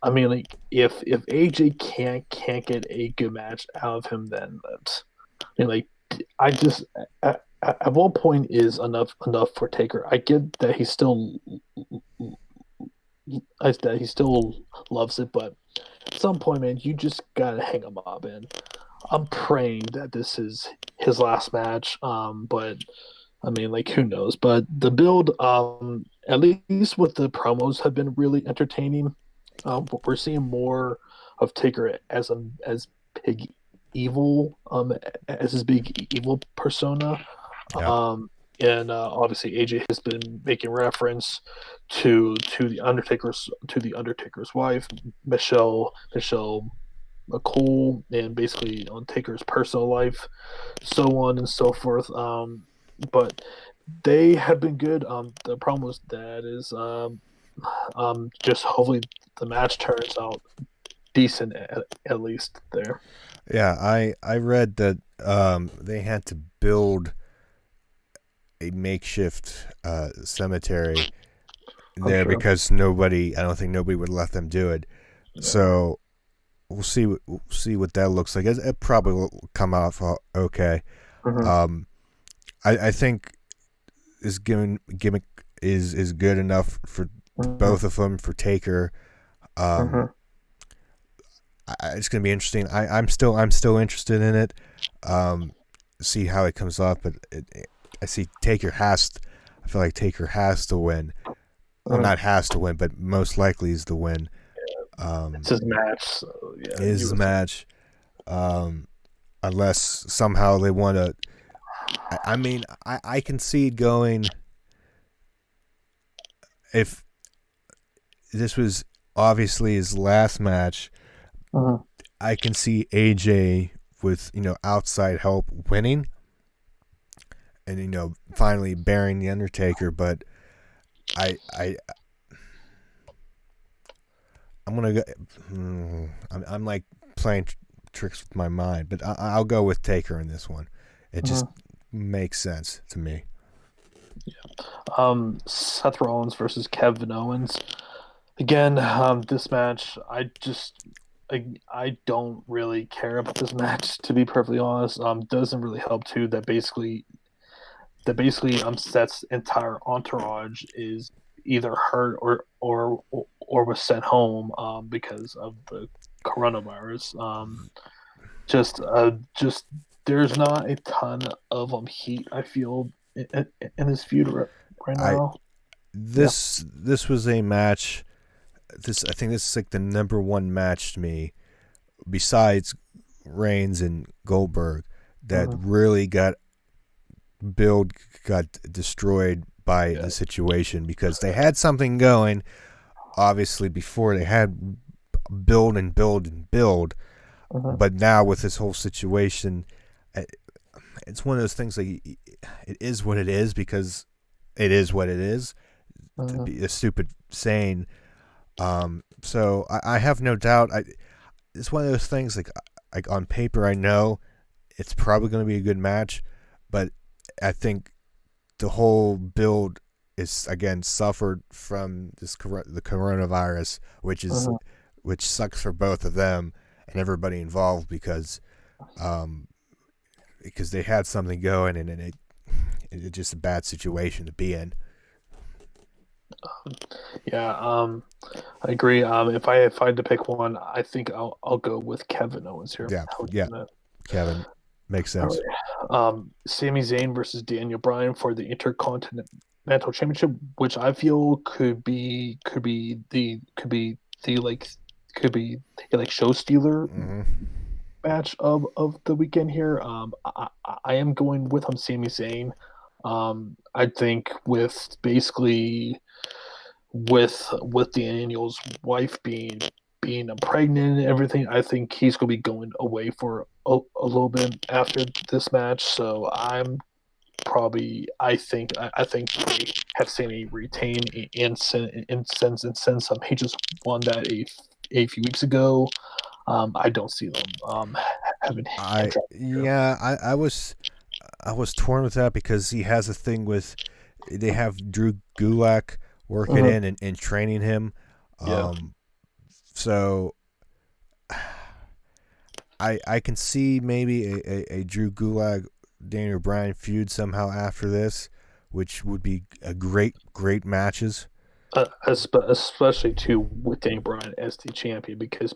I mean, like if AJ can't get a good match out of him, then that's, I mean, like I just at what point is enough for Taker? I get that he still loves it, but at some point, man, you just gotta hang him up. And I'm praying that this is his last match. But I mean, like, who knows? But the build, at least with the promos, have been really entertaining. We're seeing more of Taker as Big Evil, as his Big Evil persona. yeah And obviously AJ has been making reference to the Undertaker's wife, Michelle McCool, and basically on Taker's personal life, so on and so forth. But they have been good. The problem with that is just hopefully the match turns out decent at least there. yeah. I read that they had to build a makeshift cemetery I'm there sure. because I don't think nobody would let them do it. Yeah. So we'll see what that looks like. It probably will come off okay. Hmm. Um, I think this gimmick is good enough for Hmm. both of them, for Taker. Um, Hmm. it's gonna be interesting. I'm still interested in it. Um, see how it comes off, but I see Taker has. I feel like Taker has to win. Well, Hmm. not has to win, but most likely is the win. It's Um, his match, so yeah, you is the would. match. Um, unless somehow they want to. I mean, I can see it going if this was obviously his last match. Mhm. I can see AJ with outside help winning, and finally burying the Undertaker. But I I'm gonna go. I'm like playing tricks with my mind, but I'll go with Taker in this one. It just Mhm. makes sense to me. Seth Rollins versus Kevin Owens. Again, this match, I don't really care about this match to be perfectly honest. Doesn't really help too that basically Seth's entire entourage is either hurt or was sent home because of the coronavirus. Just there's not a ton of heat I feel in this feud right I now. Yeah. this was a match. I think this is like the number one match to me, besides Reigns and Goldberg, that Mhm. really got destroyed by Yeah. the situation because they had something going. Obviously, before they had build and build and build, Mhm. but now with this whole situation, it's one of those things like it is what it is because it is what it is. To Mhm. be a stupid saying. So I have no doubt. It's one of those things like on paper I know it's probably going to be a good match, but I think the whole build is again suffered from the coronavirus, Mhm. which sucks for both of them and everybody involved um, because they had something going and it's just a bad situation to be in. Yeah, I agree. If I had to pick one, I think I'll go with Kevin Owens here. Yeah, How would yeah, you do that? Kevin, makes All sense. right. Sami Zayn versus Daniel Bryan for the Intercontinental Championship, which I feel the like could be the like show stealer Mm-hmm. match of the weekend here. I am going with Sami Zayn. I think with Daniel's wife being pregnant and everything, I think he's going to be going away for a little bit after this match. So I think they have Sammy retain and since he just won that a few weeks ago. I don't see them having him I drop here. yeah, I was torn with that because he has a thing with they have Drew Gulak working Mhm. in and training him. Yeah. Um, so I can see maybe a Drew Gulak Daniel Bryan feud somehow after this, which would be a great matches. Especially too with Daniel Bryan as the champion because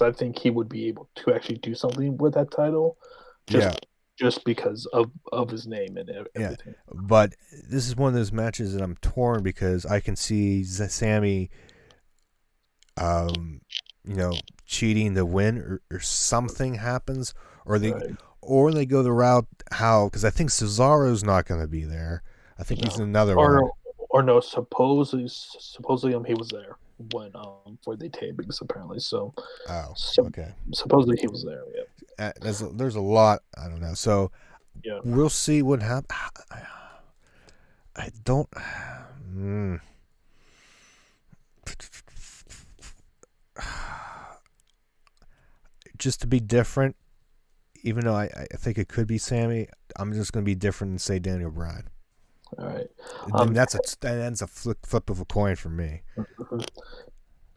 I think he would be able to actually do something with that title, Yeah, just because of his name and yeah. everything. But this is one of those matches that I'm torn because I can see Sammy um, cheating the win or something happens, or Right? they go the route how because I think Cesaro's not going to be there. I think he's No, another one. or or no. Supposedly he was there when for the tapings apparently. So Oh, so okay. supposedly he was there. Yeah. There's a lot I don't know. So Yeah. we'll see what happens. I don't. Mm, just to be different, even though I think it could be Sammy, I'm just going to be different and say Daniel Bryan. All right. Then Um, that's a flip of a coin for me.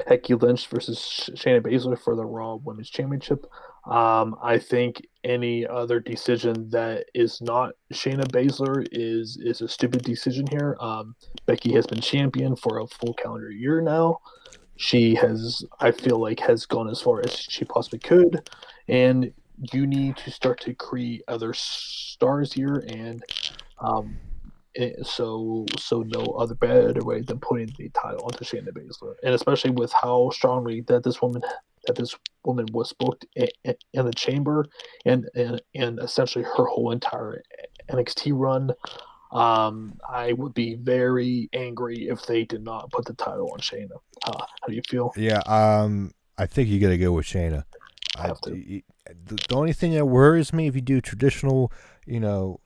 Becky Lynch versus Shayna Baszler for the Raw Women's Championship. I think any other decision that is not Shayna Baszler is a stupid decision here. Becky has been champion for a full calendar year now. She has, I feel like, has gone as far as she possibly could, and you need to start to create other stars here, and um, so no other better way than putting the title onto Shayna Baszler, and especially with how strongly that this woman was booked in the chamber, and essentially her whole entire NXT run. I would be very angry if they did not put the title on Shayna. How do you feel? Yeah. I think you got to go with Shayna. Have to. The only thing that worries me if you do traditional, you know,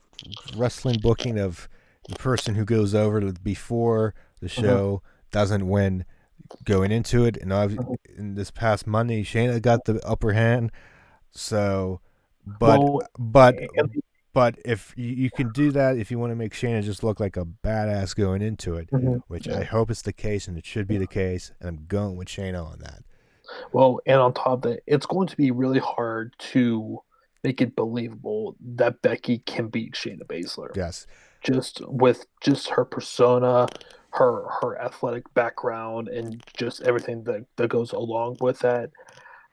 wrestling booking of the person who goes over to before the Mhm, show doesn't win going into it, and mhm. in this past Monday, Shayna got the upper hand. So, but Well, but and but if you can do that, if you want to make Shayna just look like a badass going into it, mhm, which I yeah. hope is the case, and it should be the case, and I'm going with Shayna on that. Well, and on top of that, it's going to be really hard to make it believable that Becky can beat Shayna Baszler. Yes, Just with just her persona, her athletic background, and just everything that goes along with that.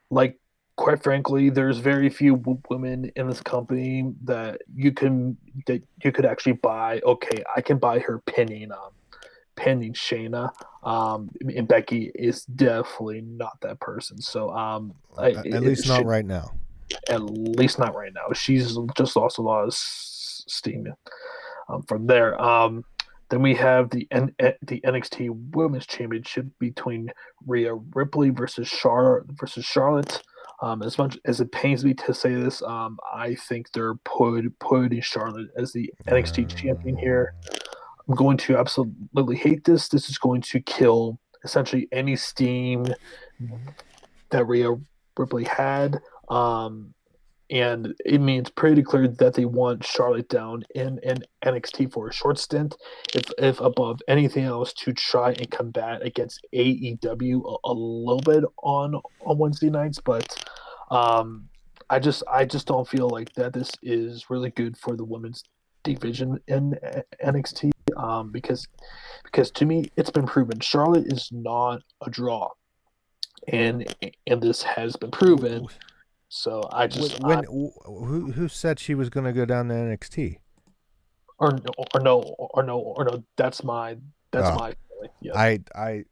Like, quite frankly, there's very few women in this company that you could actually buy. Okay, I can buy her pinning Shayna. And Becky is definitely not that person. So at it least not should, right now. at least not right now. She's just lost a lot of steam from there. Then we have the NXT Women's Championship between Rhea Ripley versus Charlotte. As much as it pains me to say this, I think they're putting Charlotte as the NXT champion here. I'm going to absolutely hate this. This is going to kill essentially any steam that Rhea Ripley had. Um, and it means pretty clear that they want Charlotte down in NXT for a short stint, if above anything else, to try and combat against AEW a little bit on Wednesday nights. But um, I just don't feel like that this is really good for the women's division in NXT. Because to me it's been proven Charlotte is not a draw, and and this has been proven. So I When who said she was going to go down to NXT? or no, that's Oh, my feeling. Yes. I I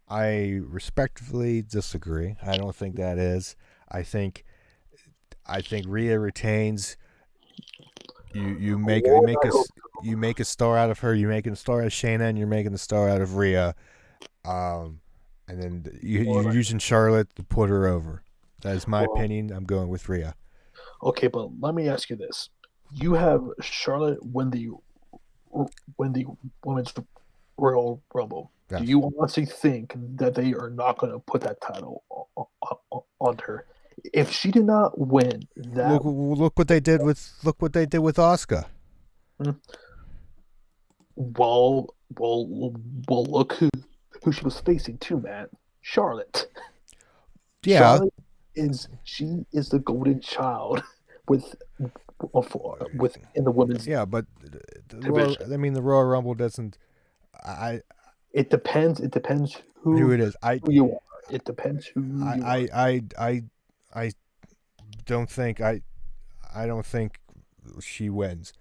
I respectfully disagree. I don't think that is. I think I think Rhea retains. You Lord, make I hope. you make a star out of her. You're making a star out of Shayna, and you're making a star out of Rhea. Um, and then Lord, you're using Charlotte to put her over. That is my well, opinion. I'm going with Rhea. okay, but let me ask you this: you have Charlotte win the women's Royal Rumble. Do Yes. you honestly think that they are not going to put that title on her? If she did not win that, Look what they did with Oscar. well, well, well, look who she was facing too, man. Charlotte. Yeah, Charlotte she is the golden child with with in the women's yeah, but division. The Royal Rumble doesn't. I It depends. It depends who it is. who you are. It depends who you are. I don't think I don't think she wins.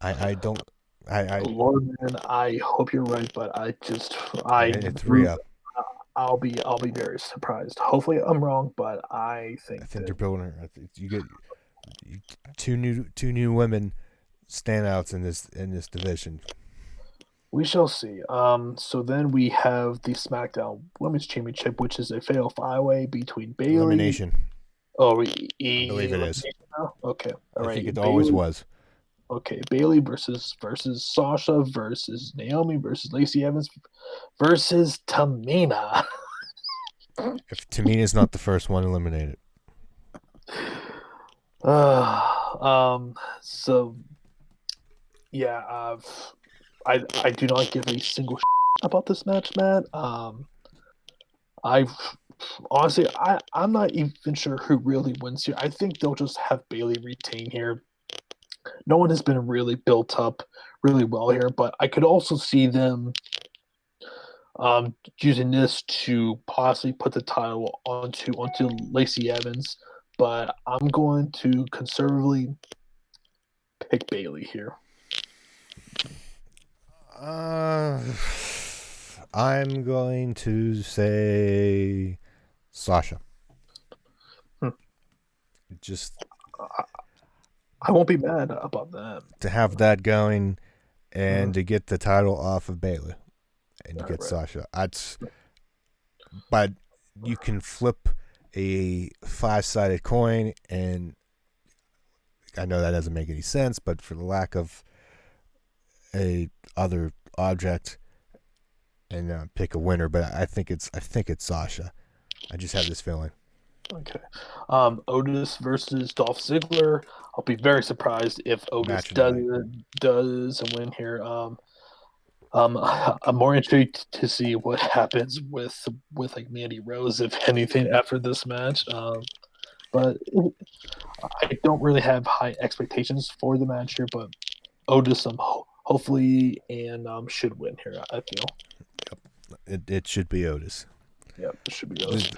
I don't. I Lord, man, I hope you're right, but I It's Rhea. I'll be very surprised. Hopefully, I'm wrong, but I I think think that they're building her. I think you get two new women standouts in this division. we shall see. So then we have the SmackDown Women's Championship, which is a fatal five-way between Bailey. Elimination. Oh, I believe it is. elimination now. Okay, all I right. think it always Bailey. was. Okay, Bailey versus Sasha versus Naomi versus Lacey Evans versus Tamina. If Tamina's not the first one eliminated. So yeah, I do not give a single about this match, Matt. I honestly I'm not even sure who really wins here. I think they'll just have Bailey retain here. No one has been really built up really well here, but I could also see them using this to possibly put the title onto Lacey Evans. But I'm going to conservatively pick Bailey here. Uh, I'm going to say Sasha. Hmm. Just I, I won't be mad about that. to have that going and Mhm. to get the title off of Bailey and to Right, get right. Sasha. That's but you can flip a 5-sided coin, and I know that doesn't make any sense, but for the lack of a other object, and pick a winner. But I think it's Sasha. I just have this feeling. Okay. Otis versus Dolph Ziggler. I'll be very surprised if Otis Match of the night. does win here. I'm more intrigued to see what happens with like Mandy Rose, if anything, after this match. But I don't really have high expectations for the match here. But Otis, hopefully, and should win here. I feel. It should be Otis. Yeah, it should be The Otis.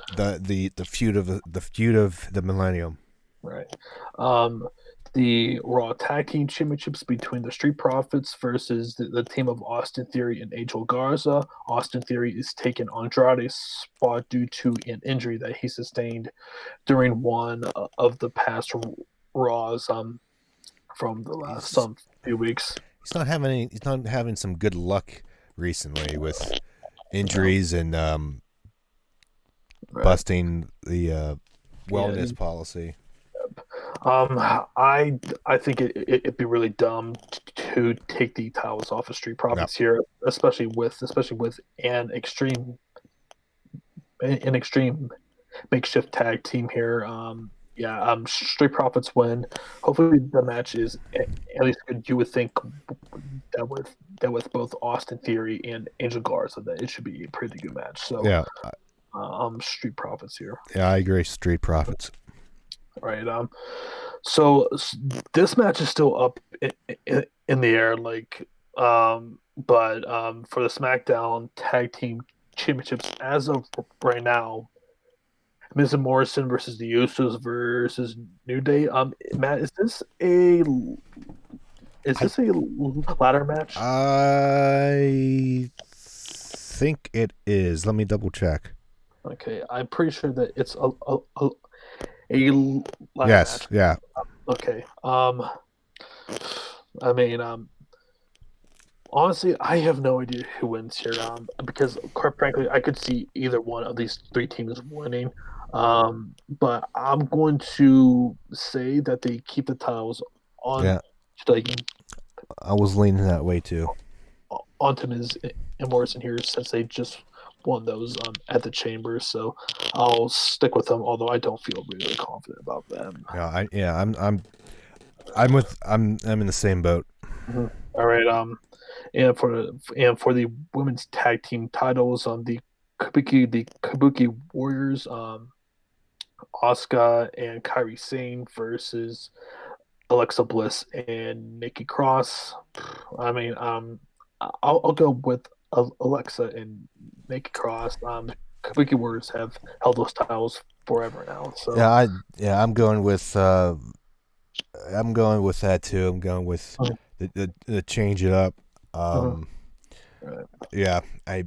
feud of the millennium. Right. Um, the Raw Tag Team Championships between the Street Profits versus the team of Austin Theory and Angel Garza. Austin Theory is taking Andrade's spot due to an injury that he sustained during one of the past Raws from the last He's few weeks. he's not having some good luck recently with No, injuries and right. busting the Yeah. wellness policy. Um, I think it'd be really dumb to take the titles off of Street No. Profits here, especially with an extreme makeshift tag team here. Yeah, Street Profits win. Hopefully, the match is at least good. You would think that with both Austin Theory and Angel Garza, that it should be a pretty good match. So, Yeah. Street Profits here. Yeah, I agree. Street Profits. Right. So this match is still up in the air, like, but for the SmackDown Tag Team Championships, as of right now, Miz and Morrison versus the Usos versus New Day. Matt, is I this a ladder match? I think it is. Let me double check. Okay, I'm pretty sure that it's a ladder Yes. match. Yeah. Okay. I mean, honestly, I have no idea who wins here. Because quite frankly, I could see either one of these three teams winning. But I'm going to say that they keep the titles on, Yeah. like, I was leaning that way too. onto Miz and Morrison here, since they just won those at the Chambers. So I'll stick with them, although I don't feel really confident about them. I'm in the same boat. Mhm. All right. And for the women's tag team titles, the Kabuki Warriors, Asuka and Kairi Sane versus Alexa Bliss and Nikki Cross. I mean, I'll go with Alexa and Nikki Cross. Kabuki Warriors have held those titles forever now. So, I'm going with that too. I'm going with mhm, the change it up. mhm, Um, right. yeah, I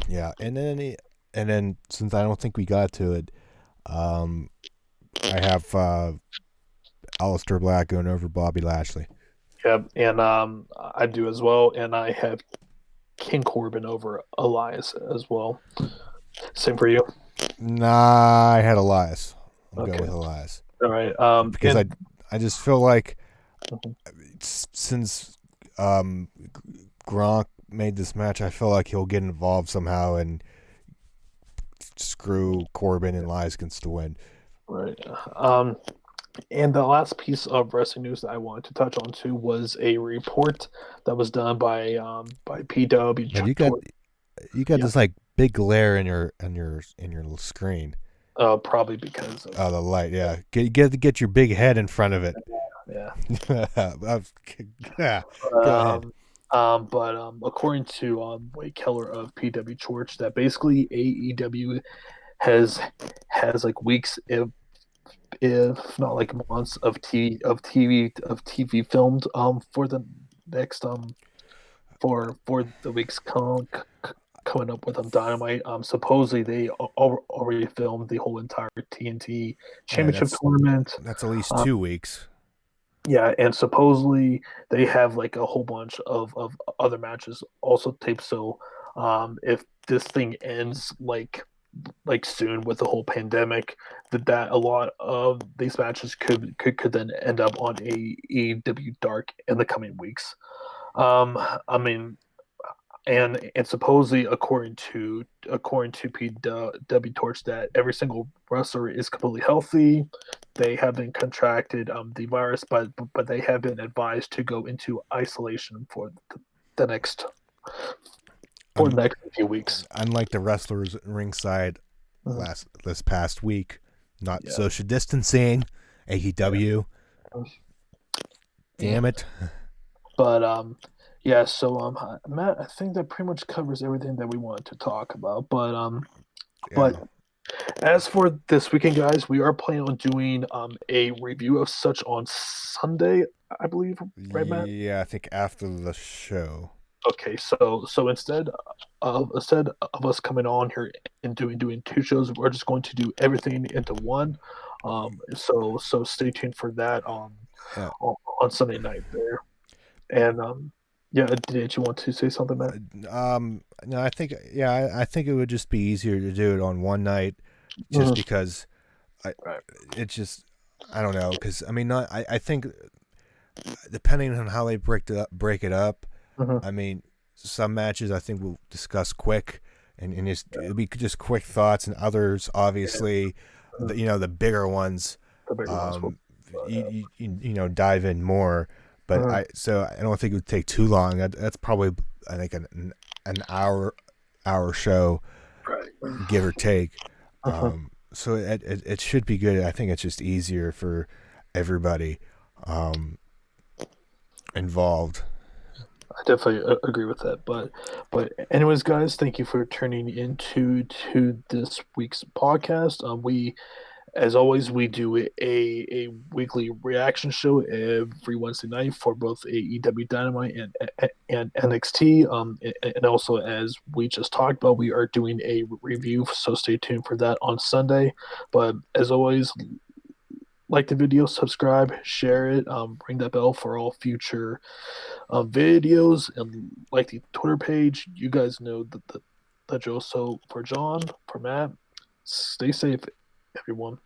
yeah, and then since I don't think we got to it, um, I have Aleister Black going over Bobby Lashley. Yeah, and I do as well, and I have King Corbin over Elias as well. Same for you. Nah, I had Elias. I'm going Okay. with Elias All right. because I And I just feel like mhm, since um, Gronk made this match, I feel like he'll get involved somehow and screw Corbin and Elias gets the win. right. Um, and the last piece of wrestling news that I wanted to touch on too was a report that was done by PW. Man, you got Yeah, this like big glare in your little screen. probably because of Oh, the light. Yeah, get your big head in front of it. yeah. Yeah, go ahead. Um, but according to Wade Keller of PW Church, that basically AEW has has like weeks, if not like months of TV filmed for the next for the weeks coming up with Dynamite. Supposedly they already filmed the whole entire TNT Yeah, Championship that's tournament. that's at least Um, 2 weeks. yeah, and supposedly they have like a whole bunch of other matches also taped. So if this thing ends like like soon with the whole pandemic, that a lot of these matches could then end up on AEW Dark in the coming weeks. I mean, and supposedly according to PW Torch, that every single wrestler is completely healthy. They haven't contracted the virus, but they have been advised to go into isolation the next for the Un- next few weeks. Unlike the wrestlers ringside Mhm. this past week, not Yeah, social distancing. yeah. AEW, Yeah. damn it. But yeah. So Matt, I think that pretty much covers everything that we wanted to talk about. But Yeah. as for this weekend, guys, we are planning on doing a review of such on Sunday, I believe, right, Matt? Yeah, I think after the show. Okay, so instead of us coming on here and doing two shows, we're just going to do everything into one. So stay tuned for that Yeah. on Sunday night there. And yeah, did you want to say something, Matt? No, I think I think it would just be easier to do it on one night, just Mhm. because I Right. it just I don't know because I mean not I think depending on how they break it up. Mhm. I mean, some matches I think we'll discuss quick, and it'll be just quick thoughts, and others Yeah. obviously, Mhm. the bigger ones, The bigger ones will. um, dive in more. But Mhm. I don't think it would take too long. That's probably I think an hour show, Right. give or take. Mhm. So it should be good. I think it's just easier for everybody involved. I definitely agree with that. But anyways, guys, thank you for turning into to this week's podcast. We, as always, we do a weekly reaction show every Wednesday night for both AEW Dynamite and NXT. And also, as we just talked about, we are doing a review, so stay tuned for that on Sunday. But as always, like the video, subscribe, share it, ring that bell for all future videos, and like the Twitter page. You guys know the drill. So for John, for Matt, stay safe, everyone.